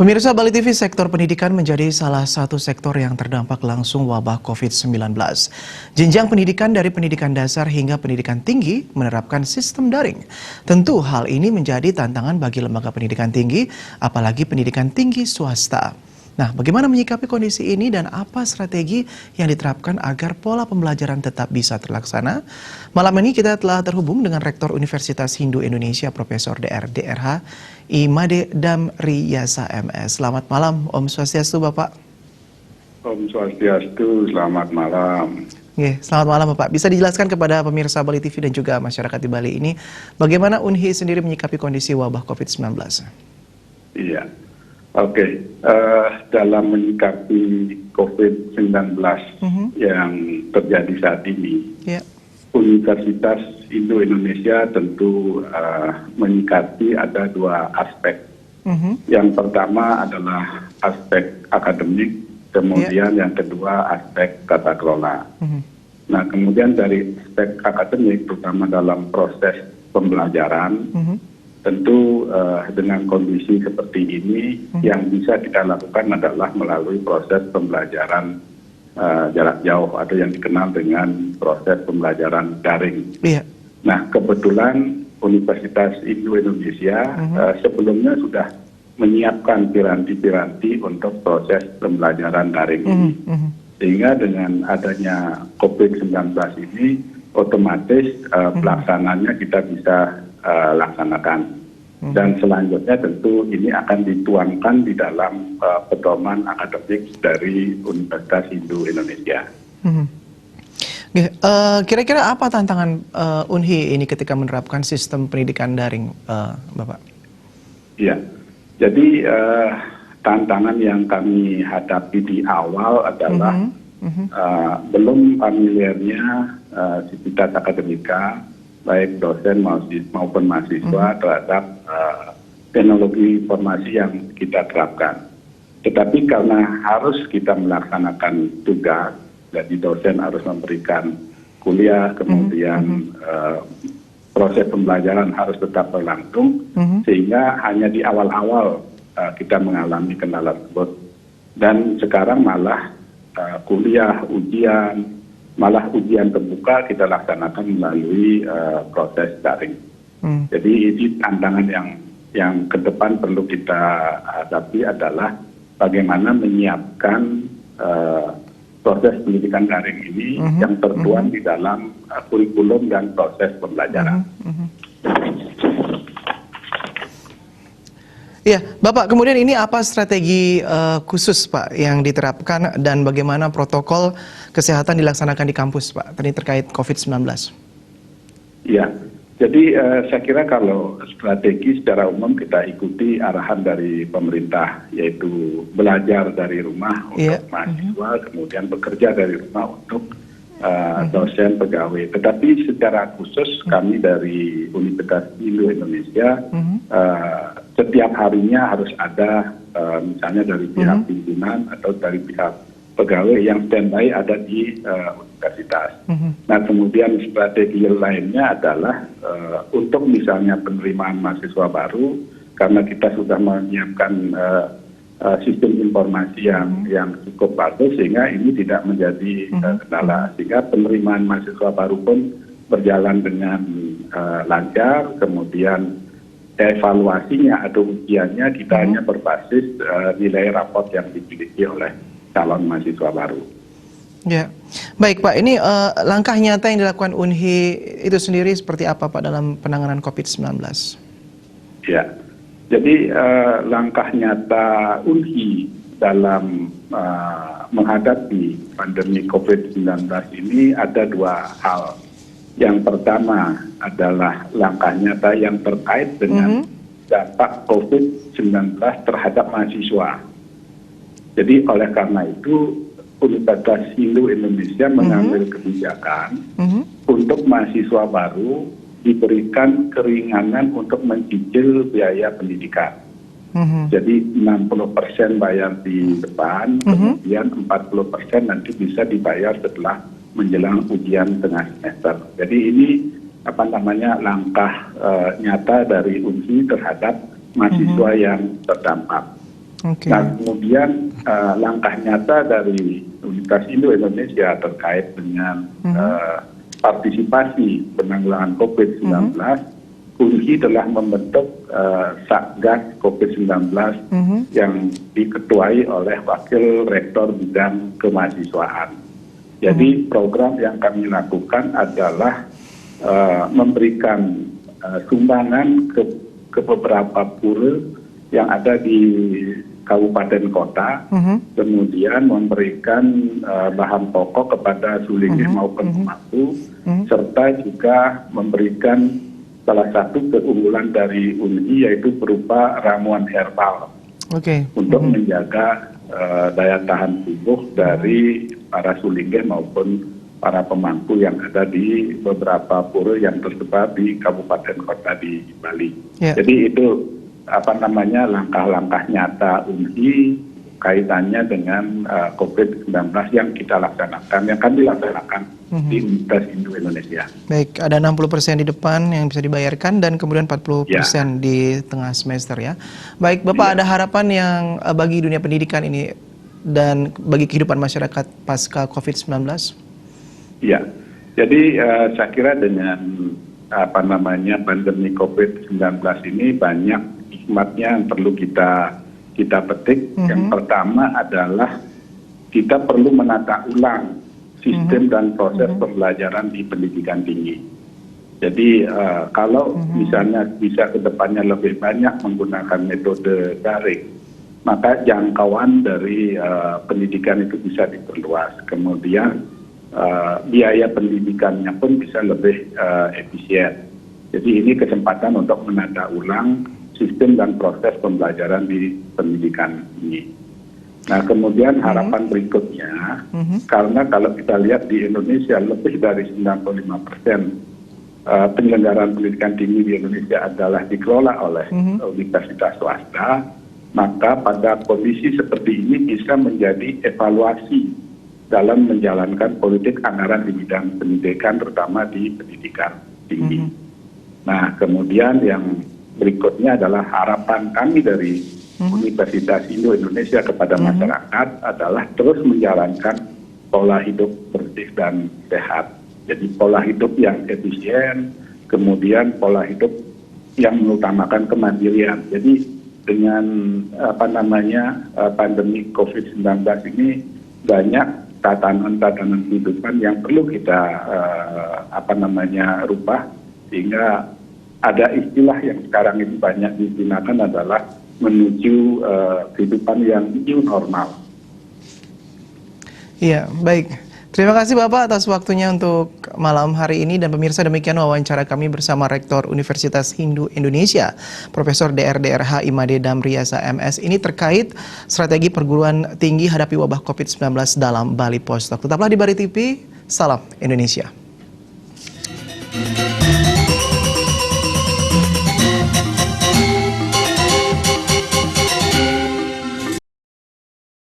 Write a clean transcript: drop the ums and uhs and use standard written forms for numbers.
Pemirsa Bali TV, sektor pendidikan menjadi salah satu sektor yang terdampak langsung wabah COVID-19. Jenjang pendidikan dari pendidikan dasar hingga pendidikan tinggi menerapkan sistem daring. Tentu hal ini menjadi tantangan bagi lembaga pendidikan tinggi, apalagi pendidikan tinggi swasta. Nah, bagaimana menyikapi kondisi ini dan apa strategi yang diterapkan agar pola pembelajaran tetap bisa terlaksana? Malam ini kita telah terhubung dengan Rektor Universitas Hindu Indonesia, Profesor Dr. DRH Imade Damriyasa MS. Selamat malam, Om Swastiastu, Bapak. Om Swastiastu, selamat malam. Selamat malam, Bapak. Bisa dijelaskan kepada pemirsa Bali TV dan juga masyarakat di Bali ini, bagaimana UNHI sendiri menyikapi kondisi wabah COVID-19? Iya. Oke, dalam menyikapi COVID-19 yang terjadi saat ini, Universitas Hindu Indonesia tentu menyikapi ada dua aspek. Yang pertama adalah aspek akademik, kemudian yang kedua aspek tata kelola. Nah, kemudian dari aspek akademik, terutama dalam proses pembelajaran, tentu dengan kondisi seperti ini yang bisa kita lakukan adalah melalui proses pembelajaran jarak jauh atau yang dikenal dengan proses pembelajaran daring. Nah, kebetulan Universitas Hindu Indonesia sebelumnya sudah menyiapkan piranti-piranti untuk proses pembelajaran daring ini. Sehingga dengan adanya COVID-19 ini otomatis pelaksananya kita bisa laksanakan. Dan selanjutnya tentu ini akan dituangkan di dalam pedoman akademik dari Universitas Hindu Indonesia. Kira-kira apa tantangan UNHI ini ketika menerapkan sistem pendidikan daring, Bapak? Iya, jadi tantangan yang kami hadapi di awal adalah belum familiarnya sivitas akademika, baik dosen maupun mahasiswa terhadap teknologi informasi yang kita terapkan. Tetapi karena harus kita melaksanakan tugas, jadi dosen harus memberikan kuliah, kemudian proses pembelajaran harus tetap berlangsung, sehingga hanya di awal-awal kita mengalami kendala tersebut. Dan sekarang malah kuliah, malah ujian terbuka kita laksanakan melalui proses daring. Jadi ini tantangan yang ke depan perlu kita hadapi adalah bagaimana menyiapkan proses pendidikan daring ini yang tertuang di dalam kurikulum dan proses pembelajaran. Iya, Bapak, kemudian ini apa strategi khusus, Pak, yang diterapkan dan bagaimana protokol kesehatan dilaksanakan di kampus, Pak, tadi terkait COVID-19? Iya, jadi saya kira kalau strategi secara umum kita ikuti arahan dari pemerintah, yaitu belajar dari rumah untuk mahasiswa, kemudian bekerja dari rumah untuk dosen, pegawai. Tetapi secara khusus kami dari Universitas Hindu Indonesia setiap harinya harus ada misalnya dari pihak pimpinan atau dari pihak pegawai yang standby ada di universitas. Nah, kemudian strategi lainnya adalah untuk misalnya penerimaan mahasiswa baru, karena kita sudah menyiapkan sistem informasi yang cukup bagus sehingga ini tidak menjadi kendala, sehingga penerimaan mahasiswa baru pun berjalan dengan lancar. Kemudian evaluasinya atau ujiannya kita hanya berbasis nilai raport yang dimiliki oleh calon mahasiswa baru. Ya, baik Pak. Ini langkah nyata yang dilakukan UNHI itu sendiri seperti apa, Pak, dalam penanganan COVID-19? Ya, jadi langkah nyata UNHI dalam menghadapi pandemi COVID-19 ini ada dua hal. Yang pertama adalah langkah nyata yang terkait dengan dampak COVID-19 terhadap mahasiswa. Jadi oleh karena itu Universitas Hindu Indonesia mengambil kebijakan untuk mahasiswa baru diberikan keringanan untuk mencicil biaya pendidikan. Jadi 60% bayar di depan, kemudian 40% nanti bisa dibayar setelah menjelang ujian tengah semester. Jadi ini langkah nyata dari UNHI terhadap mahasiswa yang terdampak. Oke. Nah, kemudian langkah nyata dari Universitas Hindu Indonesia terkait dengan partisipasi penanggulangan COVID-19, UNHI telah membentuk Satgas COVID-19 yang diketuai oleh Wakil Rektor Bidang Kemahasiswaan. Jadi program yang kami lakukan adalah memberikan sumbangan ke beberapa pura yang ada di kabupaten kota, kemudian memberikan bahan pokok kepada Sulingih maupun pemangku, serta juga memberikan salah satu keunggulan dari UNHI yaitu berupa ramuan herbal untuk menjaga daya tahan tubuh dari para Sulingih maupun para pemangku yang ada di beberapa pura yang tersebar di kabupaten kota di Bali. Jadi itu langkah-langkah nyata UNHI kaitannya dengan COVID-19 yang kita laksanakan, yang kami laksanakan di Universitas Hindu Indonesia. Baik, ada 60% di depan yang bisa dibayarkan dan kemudian 40% di tengah semester ya. Baik, Bapak ada harapan yang bagi dunia pendidikan ini dan bagi kehidupan masyarakat pasca COVID-19? Ya, jadi saya kira dengan pandemi COVID-19 ini banyak hikmatnya yang perlu kita petik. Yang pertama adalah kita perlu menata ulang sistem dan proses pembelajaran di pendidikan tinggi. Jadi kalau misalnya bisa kedepannya lebih banyak menggunakan metode daring, maka jangkauan dari pendidikan itu bisa diperluas. Kemudian biaya pendidikannya pun bisa lebih efisien. Jadi ini kesempatan untuk menata ulang sistem dan proses pembelajaran di pendidikan ini. Nah, kemudian harapan berikutnya, karena kalau kita lihat di Indonesia lebih dari 95% penyelenggaraan pendidikan tinggi di Indonesia adalah dikelola oleh universitas swasta, maka pada kondisi seperti ini bisa menjadi evaluasi dalam menjalankan politik anggaran di bidang pendidikan, terutama di pendidikan tinggi. Nah, kemudian yang berikutnya adalah harapan kami dari Universitas Hindu Indonesia kepada masyarakat adalah terus menjalankan pola hidup bersih dan sehat. Jadi pola hidup yang efisien, kemudian pola hidup yang mengutamakan kemandirian. Jadi dengan pandemi COVID-19 ini banyak tatanan-tatanan kehidupan yang perlu kita rubah, sehingga ada istilah yang sekarang ini banyak digunakan adalah menuju kehidupan yang new normal. Iya, baik. Terima kasih Bapak atas waktunya untuk malam hari ini, dan pemirsa, demikian wawancara kami bersama Rektor Universitas Hindu Indonesia, Profesor DRDRH Imade Damriasa MS, ini terkait strategi perguruan tinggi hadapi wabah COVID-19 dalam Bali Post Doc. Tetaplah di Bari TV, salam Indonesia.